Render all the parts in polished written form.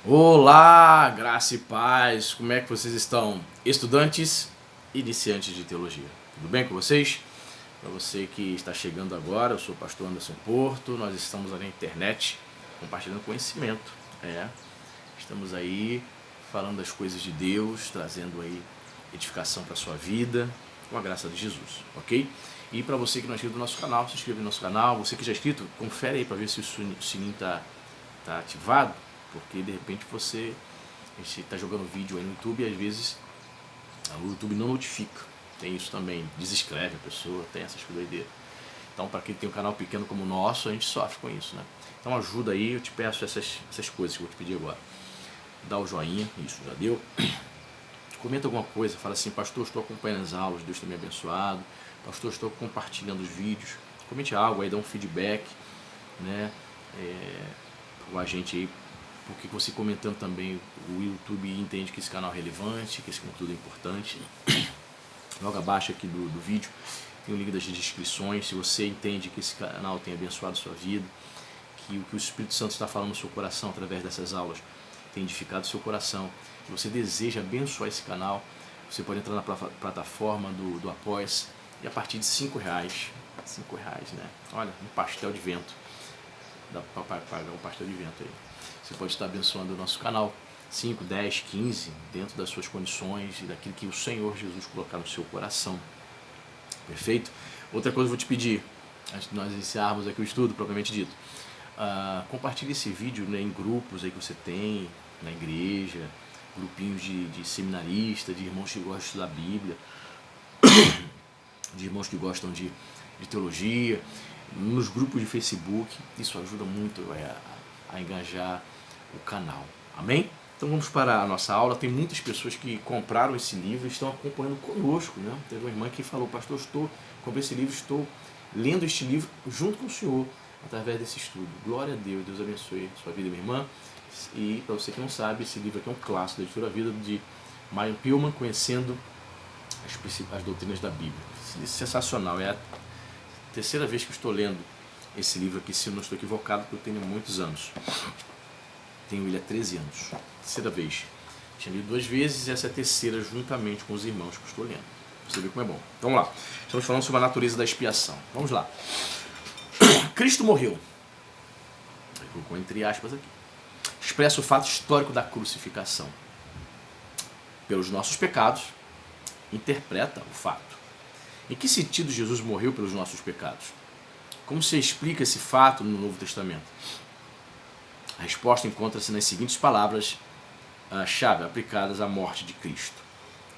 Olá, graça e paz, como é que vocês estão? Estudantes e iniciantes de teologia, tudo bem com vocês? Para você que está chegando agora, eu sou o pastor Anderson Porto, nós estamos na internet compartilhando conhecimento, estamos aí falando das coisas de Deus, trazendo aí edificação para a sua vida, com a graça de Jesus, ok? E para você que não é inscrito no nosso canal, se inscreva no nosso canal, você que já é inscrito, confere aí para ver se o sininho está ativado, porque de repente a gente está jogando vídeo aí no YouTube e às vezes o YouTube não notifica. Tem isso também, desescreve a pessoa, tem essas doideiras. Então, para quem tem um canal pequeno como o nosso, a gente sofre com isso, né? Então ajuda aí, eu te peço essas coisas que eu vou te pedir agora. Dá o joinha, isso, já deu. Comenta alguma coisa, fala assim: pastor, estou acompanhando as aulas, Deus tem me abençoado. Pastor, estou compartilhando os vídeos. Comente algo aí, dá um feedback, né? Com a gente aí, porque você comentando também, o YouTube entende que esse canal é relevante, que esse conteúdo é importante. Logo abaixo aqui do vídeo tem o link das descrições. Se você entende que esse canal tem abençoado a sua vida, que o Espírito Santo está falando no seu coração através dessas aulas tem edificado o seu coração, que você deseja abençoar esse canal, você pode entrar na plataforma do Apoia-se e a partir de R$5, né? Olha, um pastel de vento, dá para pagar um pastel de vento aí. Você pode estar abençoando o nosso canal, 5, 10, 15, dentro das suas condições e daquilo que o Senhor Jesus colocar no seu coração. Perfeito? Outra coisa que eu vou te pedir, antes de nós iniciarmos aqui o estudo, propriamente dito, compartilhe esse vídeo, né, em grupos aí que você tem, na igreja, grupinhos de seminaristas, de irmãos que gostam de estudar a Bíblia, de irmãos que gostam de teologia, nos grupos de Facebook. Isso ajuda muito a engajar o canal. Amém? Então vamos para a nossa aula. Tem muitas pessoas que compraram esse livro e estão acompanhando conosco, né? Teve uma irmã que falou: pastor, comprei esse livro, estou lendo este livro junto com o senhor através desse estudo. Glória a Deus, Deus abençoe a sua vida, minha irmã. E para você que não sabe, esse livro aqui é um clássico da editora Vida de Marion Pillman, conhecendo as doutrinas da Bíblia. Sensacional, é a terceira vez que eu estou lendo esse livro aqui, se eu não estou equivocado, porque eu tenho muitos anos. Tenho ele há 13 anos. Terceira vez. Tinha lido 2 vezes e essa é a terceira, juntamente com os irmãos que eu estou lendo. Você vê como é bom. Então vamos lá. Estamos falando sobre a natureza da expiação. Vamos lá. Cristo morreu. Ele colocou entre aspas aqui. Expressa o fato histórico da crucificação. Pelos nossos pecados, interpreta o fato. Em que sentido Jesus morreu pelos nossos pecados? Como se explica esse fato no Novo Testamento? A resposta encontra-se nas seguintes palavras-chave aplicadas à morte de Cristo: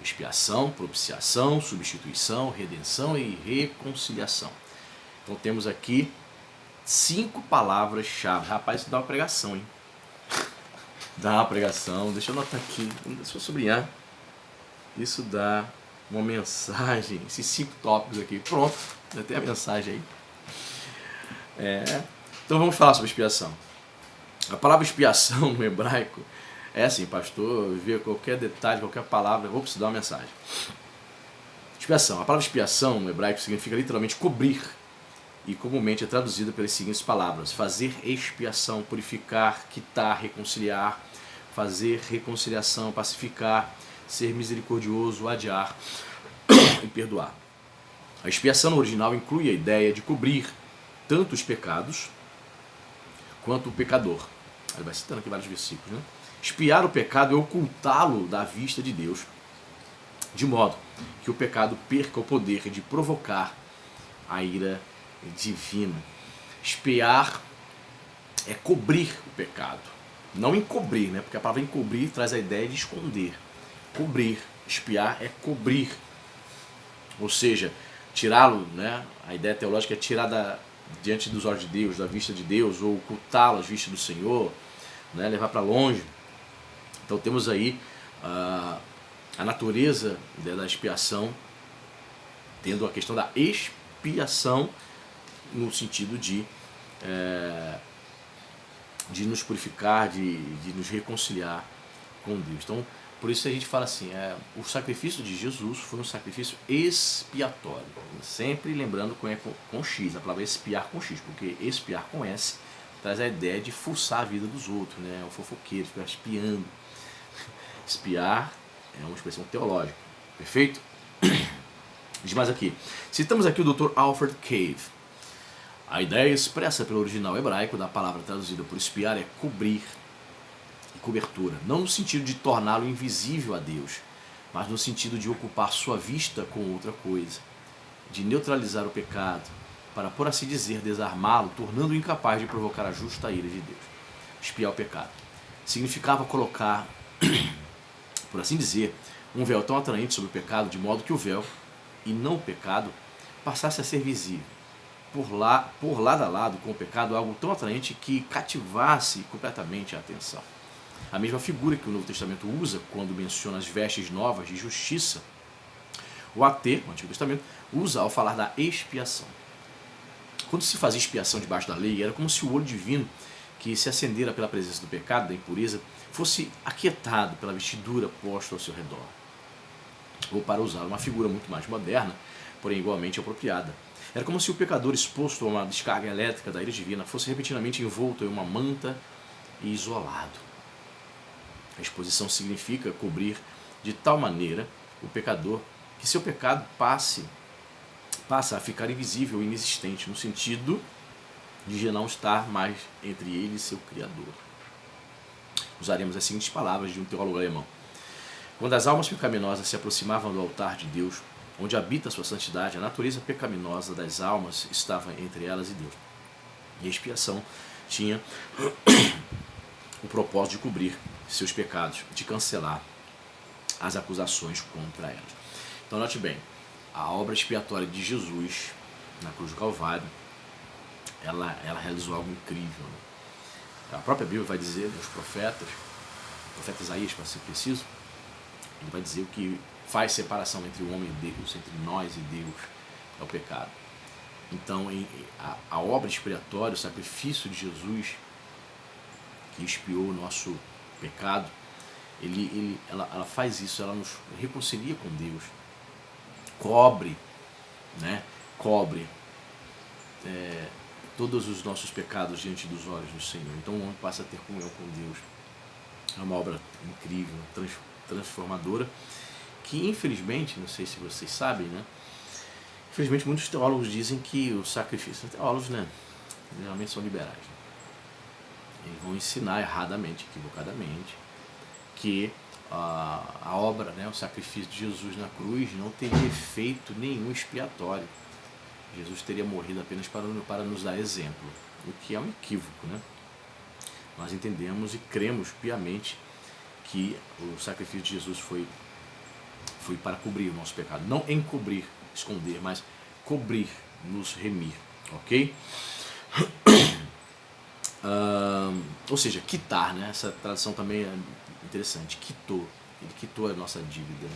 expiação, propiciação, substituição, redenção e reconciliação. Então temos aqui 5 palavras-chave. Rapaz, isso dá uma pregação, hein? Dá uma pregação. Deixa eu anotar aqui, deixa eu sublinhar. Isso dá uma mensagem, esses 5 tópicos aqui. Pronto, já tem a mensagem aí. Então vamos falar sobre expiação. A palavra expiação no hebraico é assim, pastor, ver qualquer detalhe, qualquer palavra, vou precisar dar uma mensagem. Expiação. A palavra expiação no hebraico significa literalmente cobrir e comumente é traduzida pelas seguintes palavras: fazer expiação, purificar, quitar, reconciliar, fazer reconciliação, pacificar, ser misericordioso, adiar e perdoar. A expiação no original inclui a ideia de cobrir tanto os pecados quanto o pecador. Ele vai citando aqui vários versículos, né? Expiar o pecado é ocultá-lo da vista de Deus, de modo que o pecado perca o poder de provocar a ira divina. Expiar é cobrir o pecado, não encobrir, né? Porque a palavra encobrir traz a ideia de esconder. Cobrir, expiar é cobrir, ou seja, tirá-lo, né? A ideia teológica é tirar diante dos olhos de Deus, da vista de Deus, ou ocultá-lo às vistas do Senhor, né? Levar para longe. Então temos aí a natureza da expiação, tendo a questão da expiação no sentido de nos purificar, de nos reconciliar com Deus. Então, por isso a gente fala assim, o sacrifício de Jesus foi um sacrifício expiatório. Sempre lembrando com X, a palavra expiar com X, porque expiar com S traz a ideia de fuçar a vida dos outros, né? O fofoqueiro, ficar espiando. Espiar é uma expressão teológica, perfeito? Diz mais aqui. Citamos aqui o Dr. Alfred Cave. A ideia expressa pelo original hebraico da palavra traduzida por espiar é cobrir e cobertura, não no sentido de torná-lo invisível a Deus, mas no sentido de ocupar sua vista com outra coisa, de neutralizar o pecado, para, por assim dizer, desarmá-lo, tornando-o incapaz de provocar a justa ira de Deus. Espiar o pecado significava colocar, por assim dizer, um véu tão atraente sobre o pecado, de modo que o véu, e não o pecado, passasse a ser visível, por lado a lado com o pecado, algo tão atraente que cativasse completamente a atenção. A mesma figura que o Novo Testamento usa quando menciona as vestes novas de justiça, o AT, o Antigo Testamento, usa ao falar da expiação. Quando se fazia expiação debaixo da lei, era como se o olho divino, que se acendera pela presença do pecado, da impureza, fosse aquietado pela vestidura posta ao seu redor. Ou, para usar uma figura muito mais moderna, porém igualmente apropriada, era como se o pecador exposto a uma descarga elétrica da ira divina fosse repentinamente envolto em uma manta e isolado. A exposição significa cobrir de tal maneira o pecador que seu pecado passa a ficar invisível e inexistente, no sentido de não estar mais entre ele e seu Criador. Usaremos as seguintes palavras de um teólogo alemão. Quando as almas pecaminosas se aproximavam do altar de Deus, onde habita a sua santidade, a natureza pecaminosa das almas estava entre elas e Deus. E a expiação tinha o propósito de cobrir seus pecados, de cancelar as acusações contra elas. Então note bem, a obra expiatória de Jesus na cruz do Calvário, ela realizou algo incrível. Né? A própria Bíblia vai dizer, os profetas, o profeta Isaías, para ser preciso, ele vai dizer o que faz separação entre o homem e Deus, entre nós e Deus, é o pecado. Então a obra expiatória, o sacrifício de Jesus, que expiou o nosso pecado, ela faz isso, ela nos reconcilia com Deus, cobre todos os nossos pecados diante dos olhos do Senhor. Então o homem passa a ter comunhão com Deus. É uma obra incrível, transformadora, que infelizmente, não sei se vocês sabem, né? Infelizmente muitos teólogos dizem que o sacrifício, teólogos, né, geralmente são liberais, né? Eles vão ensinar erradamente, equivocadamente, que a obra, né, o sacrifício de Jesus na cruz não teria efeito nenhum expiatório. Jesus teria morrido apenas para nos dar exemplo, o que é um equívoco, né? Nós entendemos e cremos piamente que o sacrifício de Jesus foi para cobrir o nosso pecado. Não encobrir, esconder, mas cobrir, nos remir, ok? Ou seja, quitar, né? Essa tradução também é interessante. Quitou. Ele quitou a nossa dívida.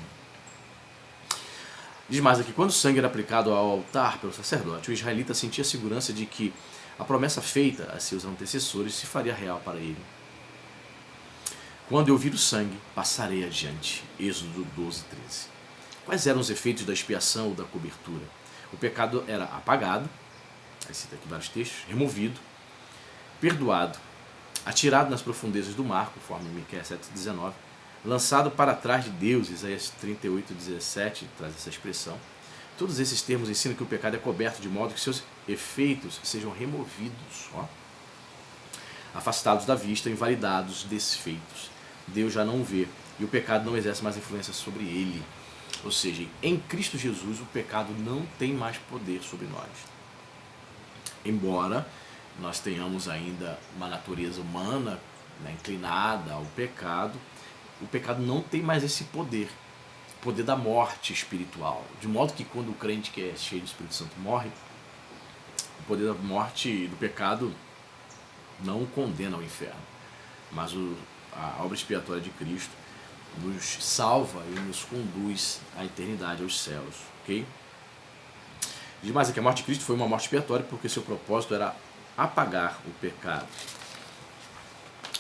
Diz mais aqui, quando o sangue era aplicado ao altar pelo sacerdote, o israelita sentia a segurança de que a promessa feita a seus antecessores se faria real para ele. Quando eu vir o sangue, passarei adiante. Êxodo 12, 13. Quais eram os efeitos da expiação ou da cobertura? O pecado era apagado, aí cita aqui vários textos, removido, perdoado, atirado nas profundezas do mar, conforme Miqueias 7,19, lançado para trás de Deus, Isaías 38,17 traz essa expressão. Todos esses termos ensinam que o pecado é coberto de modo que seus efeitos sejam removidos, afastados da vista, invalidados, desfeitos. Deus já não vê e o pecado não exerce mais influência sobre ele. Ou seja, em Cristo Jesus o pecado não tem mais poder sobre nós. Embora nós tenhamos ainda uma natureza humana, né, inclinada ao pecado, o pecado não tem mais esse poder, o poder da morte espiritual. De modo que quando o crente que é cheio do Espírito Santo morre, o poder da morte e do pecado não o condena ao inferno, mas a obra expiatória de Cristo nos salva e nos conduz à eternidade, aos céus, ok? Diz mais aqui, a morte de Cristo foi uma morte expiatória porque seu propósito era apagar o pecado.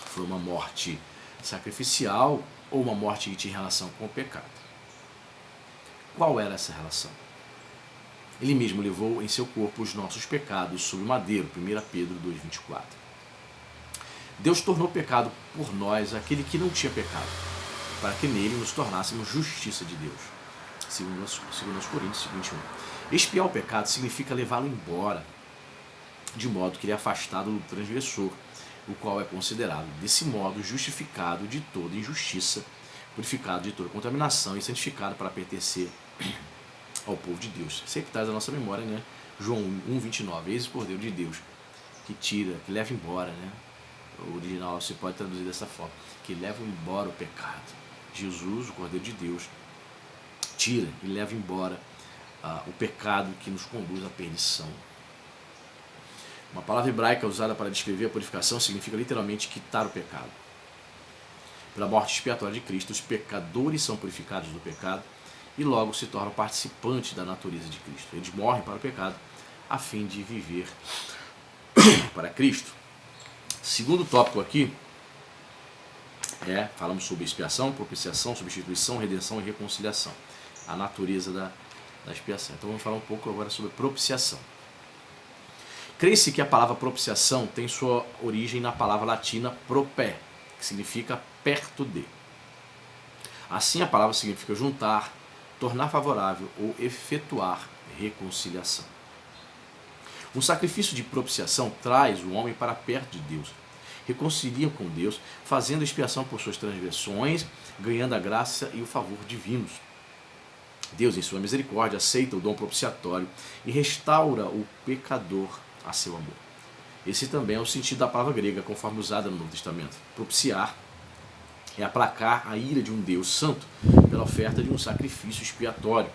Foi uma morte sacrificial ou uma morte que tinha relação com o pecado? Qual era essa relação? Ele mesmo levou em seu corpo os nossos pecados sob o madeiro, 1 Pedro 2,24. Deus tornou pecado por nós aquele que não tinha pecado, para que nele nos tornássemos justiça de Deus. Segundo aos Coríntios 21. Expiar o pecado significa levá-lo embora, de modo que ele é afastado do transgressor, o qual é considerado, desse modo, justificado de toda injustiça, purificado de toda contaminação e santificado para pertencer ao povo de Deus. Sempre traz a nossa memória, né? João 1,29. Eis o Cordeiro de Deus, que tira, que leva embora, né? O original se pode traduzir dessa forma, que leva embora o pecado. Jesus, o Cordeiro de Deus, tira e leva embora o pecado que nos conduz à perdição. Uma palavra hebraica usada para descrever a purificação significa literalmente quitar o pecado. Pela morte expiatória de Cristo, os pecadores são purificados do pecado e logo se tornam participantes da natureza de Cristo. Eles morrem para o pecado a fim de viver para Cristo. Segundo tópico aqui falamos sobre expiação, propiciação, substituição, redenção e reconciliação. A natureza da expiação. Então vamos falar um pouco agora sobre propiciação. Crê-se que a palavra propiciação tem sua origem na palavra latina propé, que significa perto de. Assim a palavra significa juntar, tornar favorável ou efetuar reconciliação. Um sacrifício de propiciação traz o homem para perto de Deus, reconcilia com Deus, fazendo expiação por suas transgressões, ganhando a graça e o favor divinos. Deus, em sua misericórdia, aceita o dom propiciatório e restaura o pecador a seu amor. Esse também é o sentido da palavra grega, conforme usada no Novo Testamento. Propiciar é aplacar a ira de um Deus santo pela oferta de um sacrifício expiatório.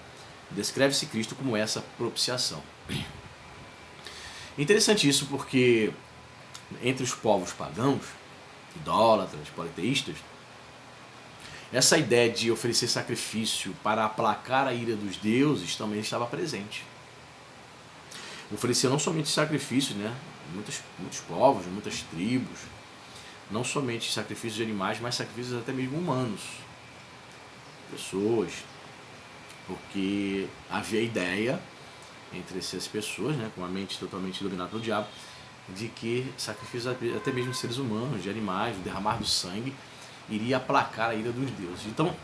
Descreve-se Cristo como essa propiciação. Interessante isso porque entre os povos pagãos, idólatras, politeístas, essa ideia de oferecer sacrifício para aplacar a ira dos deuses também estava presente. Oferecia não somente sacrifícios, né? Muitos povos, muitas tribos, não somente sacrifícios de animais, mas sacrifícios até mesmo humanos, pessoas, porque havia a ideia entre essas pessoas, né, com a mente totalmente dominada pelo diabo, de que sacrifícios até mesmo de seres humanos, de animais, o derramar do sangue, iria aplacar a ira dos deuses. Então,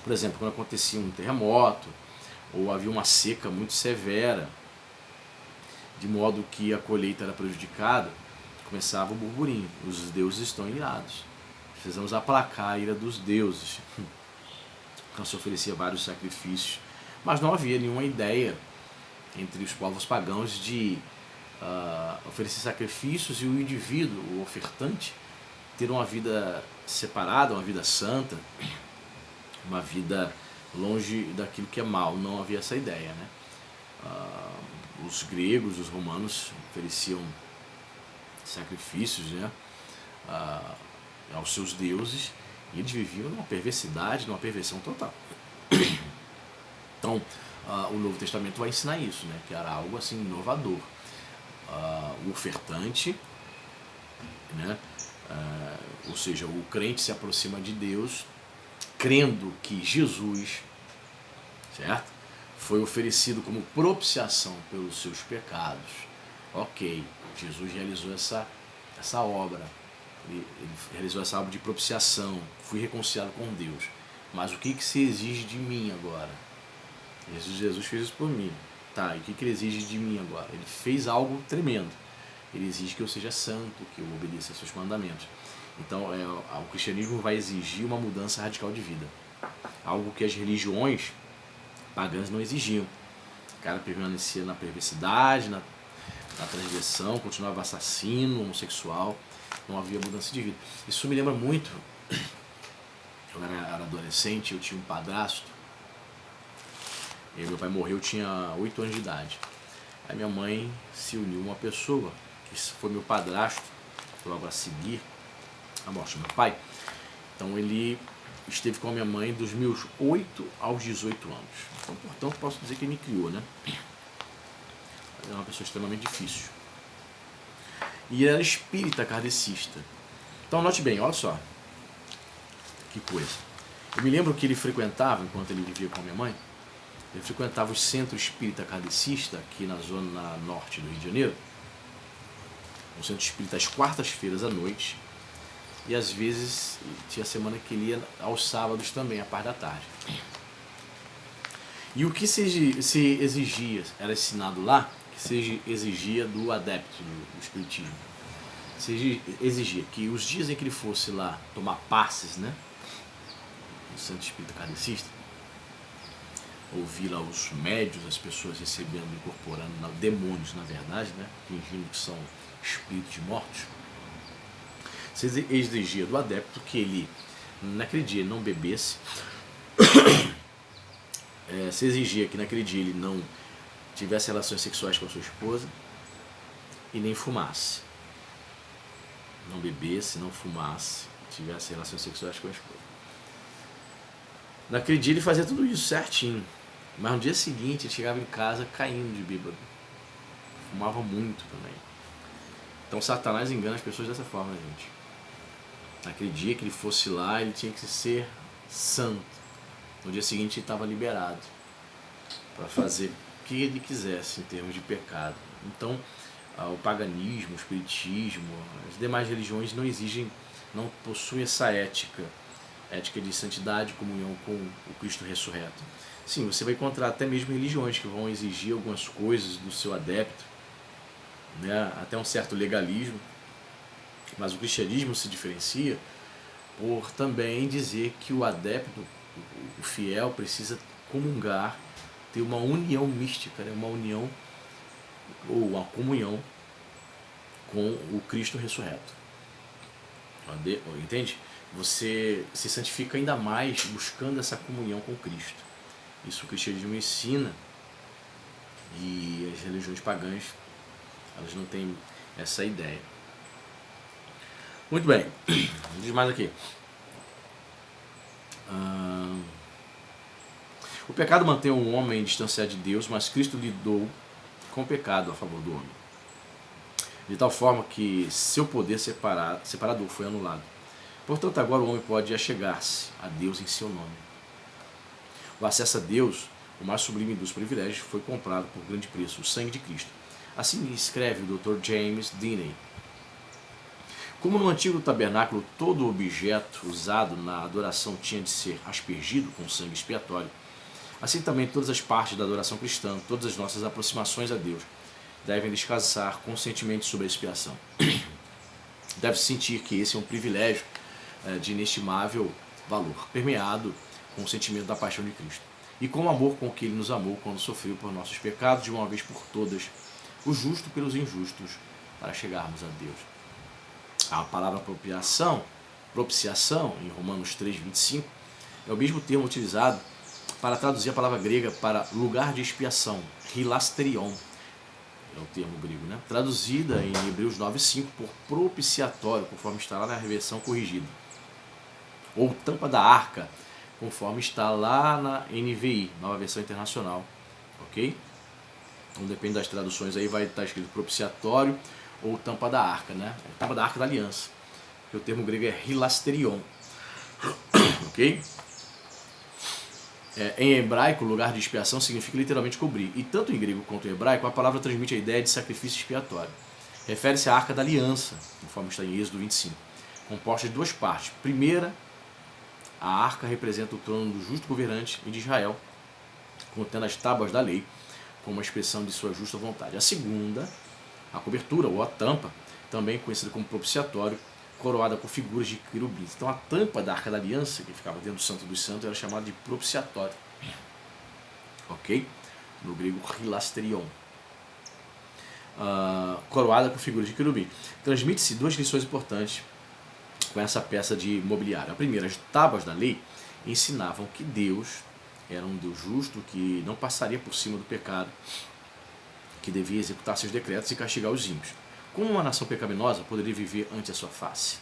por exemplo, quando acontecia um terremoto, ou havia uma seca muito severa, de modo que a colheita era prejudicada, começava o burburinho. Os deuses estão irados. Precisamos aplacar a ira dos deuses. Então se oferecia vários sacrifícios, mas não havia nenhuma ideia entre os povos pagãos de oferecer sacrifícios e o indivíduo, o ofertante, ter uma vida separada, uma vida santa, uma vida longe daquilo que é mal. Não havia essa ideia, né? Os gregos, os romanos ofereciam sacrifícios, né, aos seus deuses, e eles viviam numa perversidade, numa perversão total. Então, o Novo Testamento vai ensinar isso, né, que era algo assim inovador. O ofertante, né, ou seja, o crente se aproxima de Deus crendo que Jesus, certo, foi oferecido como propiciação pelos seus pecados. Ok, Jesus realizou essa obra, ele realizou essa obra de propiciação, fui reconciliado com Deus, mas o que se exige de mim agora? Jesus fez isso por mim, tá, e o que ele exige de mim agora? Ele fez algo tremendo, ele exige que eu seja santo, que eu obedeça aos seus mandamentos. Então o cristianismo vai exigir uma mudança radical de vida, algo que as religiões pagãs não exigiam. O cara permanecia na perversidade, na transgressão, continuava assassino, homossexual, não havia mudança de vida. Isso me lembra muito, eu era adolescente, eu tinha um padrasto, e meu pai morreu, eu tinha 8 anos de idade. Aí minha mãe se uniu a uma pessoa, que foi meu padrasto, logo a seguir a morte do meu pai. Então ele esteve com a minha mãe dos meus 8 aos 18 anos. Então, portanto, posso dizer que ele me criou, né? É uma pessoa extremamente difícil. E era espírita kardecista. Então, note bem, olha só. Que coisa. Eu me lembro que ele frequentava, enquanto ele vivia com a minha mãe, ele frequentava o centro espírita kardecista, aqui na zona norte do Rio de Janeiro. no centro espírita às quartas-feiras à noite, e às vezes tinha semana que ele ia aos sábados também, à parte da tarde. E o que se exigia, era ensinado lá, que se exigia do adepto do espiritismo. Se exigia que os dias em que ele fosse lá tomar passes, né, no centro espírita kardecista, ouvir lá os médios, as pessoas recebendo, incorporando demônios, na verdade, né, fingindo que são espíritos mortos, se exigia do adepto que ele, naquele dia, não bebesse, se exigia que naquele dia ele não tivesse relações sexuais com a sua esposa e nem fumasse. Não bebesse, não fumasse, tivesse relações sexuais com a esposa. Naquele dia ele fazia tudo isso certinho, mas no dia seguinte ele chegava em casa caindo de bêbado. Fumava muito também. Então Satanás engana as pessoas dessa forma, gente. Naquele dia que ele fosse lá, ele tinha que ser santo. No dia seguinte ele estava liberado para fazer o que ele quisesse em termos de pecado. Então o paganismo, o espiritismo, as demais religiões não exigem, não possuem essa ética de santidade, comunhão com o Cristo ressurreto. Sim, você vai encontrar até mesmo religiões que vão exigir algumas coisas do seu adepto, né, até um certo legalismo, mas o cristianismo se diferencia por também dizer que o adepto, o fiel, precisa comungar, ter uma união mística, né, uma união ou uma comunhão com o Cristo ressurreto. Entende? Você se santifica ainda mais buscando essa comunhão com Cristo. Isso o cristianismo ensina, e as religiões pagãs, elas não têm essa ideia. Muito bem, diz mais aqui. O pecado mantém o homem distanciado de Deus, mas Cristo lidou com o pecado a favor do homem, de tal forma que seu poder separador foi anulado. Portanto, agora o homem pode achegar-se a Deus em seu nome. O acesso a Deus, o mais sublime dos privilégios, foi comprado por grande preço, o sangue de Cristo. Assim escreve o Dr. James Deeney. Como no antigo tabernáculo todo objeto usado na adoração tinha de ser aspergido com sangue expiatório, assim também todas as partes da adoração cristã, todas as nossas aproximações a Deus, devem descansar conscientemente sobre a expiação. Deve-se sentir que esse é um privilégio de inestimável valor, permeado com o sentimento da paixão de Cristo, e com o amor com que Ele nos amou quando sofreu por nossos pecados de uma vez por todas, o justo pelos injustos, para chegarmos a Deus. A palavra propiciação, em Romanos 3:25, é o mesmo termo utilizado para traduzir a palavra grega para lugar de expiação, hilasterion, é o termo grego, né? Traduzida em Hebreus 9:5 por propiciatório, conforme está lá na versão corrigida, ou tampa da arca, conforme está lá na NVI, Nova Versão Internacional, ok? Então depende das traduções, aí vai estar escrito propiciatório ou tampa da arca, né? Tampa da arca da aliança, que o termo grego é hilasterion, ok? Em hebraico, lugar de expiação significa literalmente cobrir, e tanto em grego quanto em hebraico a palavra transmite a ideia de sacrifício expiatório. Refere-se à arca da aliança, conforme está em Êxodo 25, composta de duas partes. Primeira, a arca representa o trono do justo governante de Israel, contendo as tábuas da lei, como uma expressão de sua justa vontade. A segunda, a cobertura ou a tampa, também conhecida como propiciatório, coroada com figuras de querubins. Então a tampa da Arca da Aliança, que ficava dentro do Santo dos Santos, era chamada de propiciatório. Ok? No grego, hilasterion. Coroada com figuras de querubim. Transmite-se duas lições importantes com essa peça de mobiliário. A primeira, as tábuas da lei ensinavam que Deus era um Deus justo, que não passaria por cima do pecado, que devia executar seus decretos e castigar os ímpios. Como uma nação pecaminosa poderia viver ante a sua face?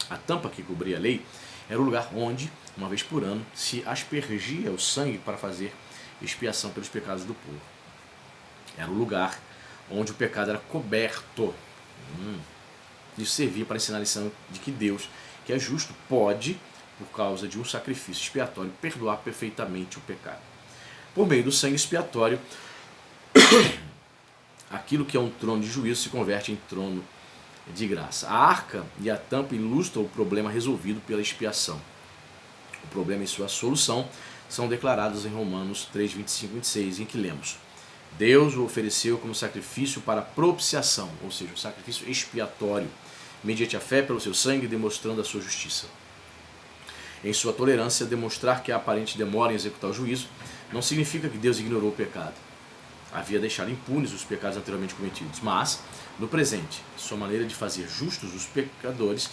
A tampa que cobria a lei era o lugar onde, uma vez por ano, se aspergia o sangue para fazer expiação pelos pecados do povo. Era o lugar onde o pecado era coberto. Isso servia para ensinar a lição de que Deus, que é justo, pode, por causa de um sacrifício expiatório, perdoar perfeitamente o pecado. Por meio do sangue expiatório, aquilo que é um trono de juízo se converte em trono de graça. A arca e a tampa ilustram o problema resolvido pela expiação. O problema e sua solução são declarados em Romanos 3, 25 e 26, em que lemos: Deus o ofereceu como sacrifício para propiciação, ou seja, um sacrifício expiatório, mediante a fé pelo seu sangue, demonstrando a sua justiça. Em sua tolerância, demonstrar que a aparente demora em executar o juízo não significa que Deus ignorou o pecado. Havia deixado impunes os pecados anteriormente cometidos, mas, no presente, sua maneira de fazer justos os pecadores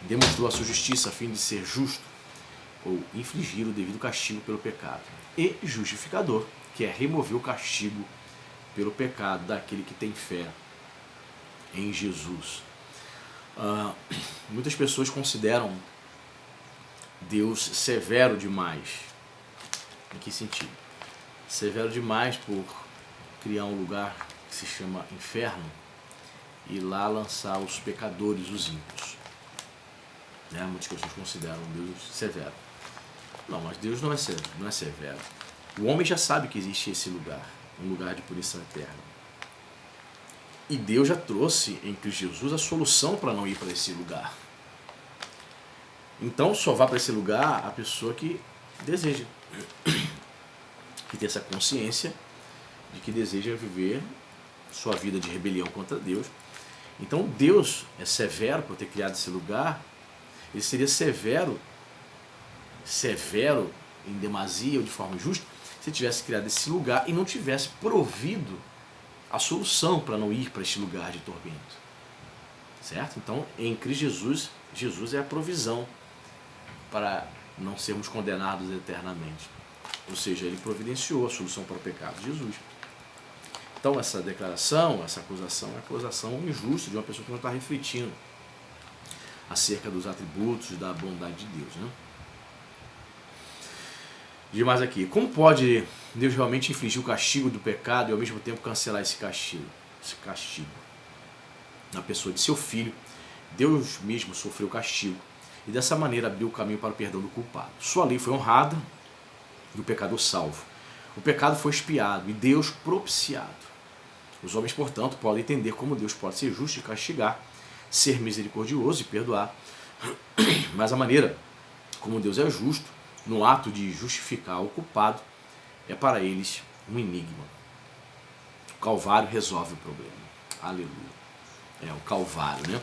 demonstrou a sua justiça a fim de ser justo ou infligir o devido castigo pelo pecado, e justificador, que é remover o castigo pelo pecado daquele que tem fé em Jesus. Muitas pessoas consideram Deus severo demais. Em que sentido? Severo demais por criar um lugar que se chama inferno e lá lançar os pecadores, os ímpios. Muitas pessoas consideram Deus severo. Não, mas Deus não é severo. O homem já sabe que existe esse lugar, um lugar de punição eterna. E Deus já trouxe em Cristo Jesus a solução para não ir para esse lugar. Então só vá para esse lugar a pessoa que deseja, que tem essa consciência de que deseja viver sua vida de rebelião contra Deus. Então Deus é severo por ter criado esse lugar. Ele seria severo em demasia ou de forma injusta se tivesse criado esse lugar e não tivesse provido a solução para não ir para este lugar de tormento. Certo? Então, em Cristo Jesus, Jesus é a provisão para não sermos condenados eternamente. Ou seja, ele providenciou a solução para o pecado, Jesus. Então, essa declaração, essa acusação é uma acusação injusta de uma pessoa que não está refletindo acerca dos atributos da bondade de Deus. Demais aqui. Como pode Deus realmente infligir o castigo do pecado e ao mesmo tempo cancelar esse castigo? Na pessoa de seu filho, Deus mesmo sofreu o castigo e dessa maneira abriu o caminho para o perdão do culpado. Sua lei foi honrada e o pecador salvo. O pecado foi expiado e Deus propiciado. Os homens, portanto, podem entender como Deus pode ser justo e castigar, ser misericordioso e perdoar. Mas a maneira como Deus é justo, no ato de justificar o culpado, é para eles um enigma. O Calvário resolve o problema. Aleluia. É o Calvário, né?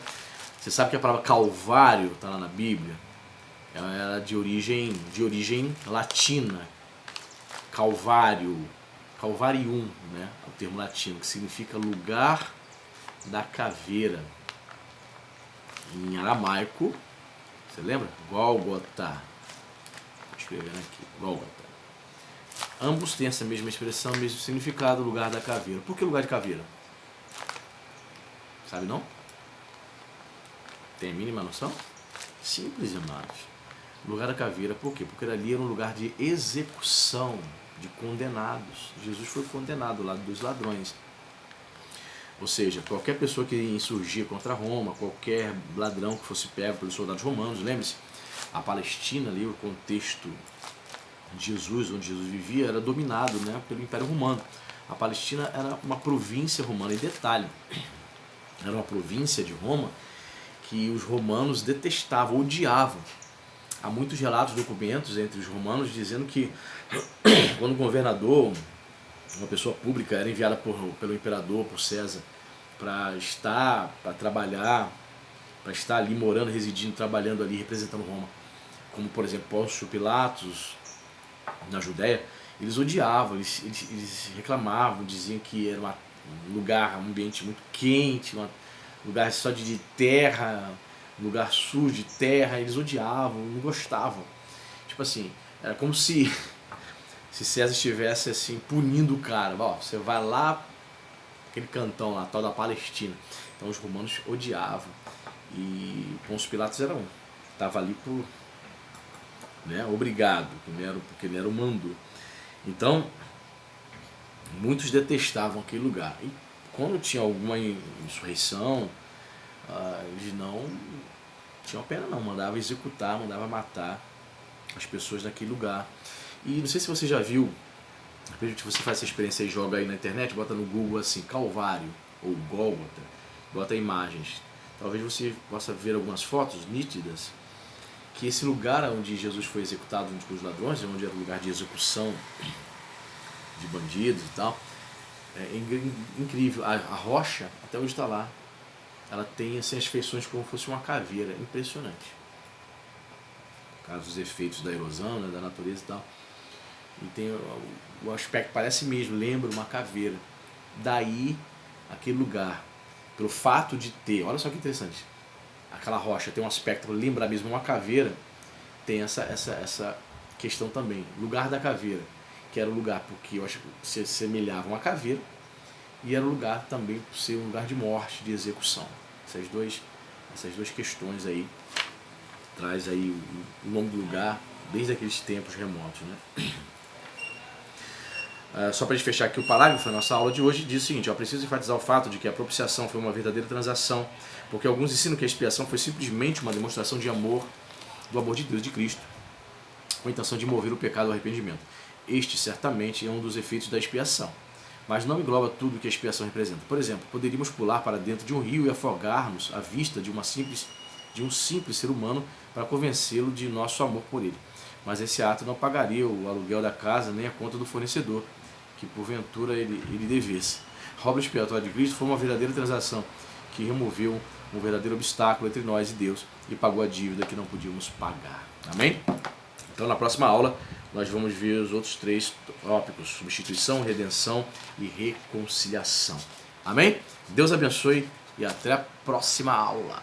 Você sabe que a palavra Calvário está lá na Bíblia? Ela era de origem latina. Calvário, Calvarium, né? É o termo latino, que significa lugar da caveira. Em aramaico, você lembra? Gólgota. Escrevendo aqui, Gólgota. Ambos têm essa mesma expressão, mesmo significado, lugar da caveira. Por que lugar de caveira? Sabe não? Tem a mínima noção? Simples, amados. Lugar da caveira, por quê? Porque ali era um lugar de execução de condenados. Jesus foi condenado lá dos ladrões. Ou seja, qualquer pessoa que insurgia contra Roma, qualquer ladrão que fosse pego pelos soldados romanos, lembre-se, a Palestina ali, o contexto de Jesus, onde Jesus vivia, era dominado, né, pelo Império Romano. A Palestina era uma província romana, e detalhe, era uma província de Roma que os romanos detestavam, odiavam. Há muitos relatos, documentos entre os romanos dizendo que quando um governador, uma pessoa pública, era enviada pelo imperador, por César, para trabalhar, para estar ali morando, residindo, trabalhando ali, representando Roma, como por exemplo Pôncio Pilatos na Judéia, eles odiavam, eles reclamavam, diziam que era um lugar, um ambiente muito quente, um lugar só de terra, um lugar sujo de terra, eles odiavam, não gostavam. Tipo assim, era como se César estivesse assim punindo o cara. Ó, você vai lá, aquele cantão lá, tal da Palestina. Então os romanos odiavam. E Pôncio Pilatos era um. Estava ali por, né, obrigado, porque ele era o mandou. Então, muitos detestavam aquele lugar. E quando tinha alguma insurreição, eles não tinham pena não, mandava executar, mandava matar as pessoas naquele lugar. E não sei se você já viu Acredito que você faz essa experiência e joga aí na internet, bota no Google assim, Calvário ou Gólgota, bota imagens. Talvez você possa ver algumas fotos nítidas que esse lugar onde Jesus foi executado junto com os ladrões, onde era o lugar de execução de bandidos e tal, é incrível. A rocha, até hoje está lá, ela tem assim, as feições como se fosse uma caveira, impressionante. Por causa dos efeitos da erosão, né, da natureza e tal. E tem o aspecto, parece mesmo, lembra uma caveira. Daí, aquele lugar, pelo fato de ter, olha só que interessante, aquela rocha tem um aspecto, lembra mesmo uma caveira, tem essa questão também. Lugar da caveira, que era o lugar porque eu acho que se assemelhava a uma caveira, e era o lugar também por ser um lugar de morte, de execução. Essas duas questões aí, traz aí o nome do lugar desde aqueles tempos remotos, né? Só para a gente fechar aqui o parágrafo, a nossa aula de hoje diz o seguinte: eu preciso enfatizar o fato de que a propiciação foi uma verdadeira transação, porque alguns ensinam que a expiação foi simplesmente uma demonstração de amor, do amor de Deus, de Cristo, com a intenção de mover o pecado ao arrependimento. Este, certamente, é um dos efeitos da expiação, mas não engloba tudo o que a expiação representa. Por exemplo, poderíamos pular para dentro de um rio e afogar-nos à vista de um simples ser humano para convencê-lo de nosso amor por ele. Mas esse ato não pagaria o aluguel da casa nem a conta do fornecedor, que porventura ele devesse. A obra expiatória de Cristo foi uma verdadeira transação que removeu um verdadeiro obstáculo entre nós e Deus e pagou a dívida que não podíamos pagar. Amém? Então, na próxima aula, nós vamos ver os outros 3 tópicos: substituição, redenção e reconciliação. Amém? Deus abençoe e até a próxima aula.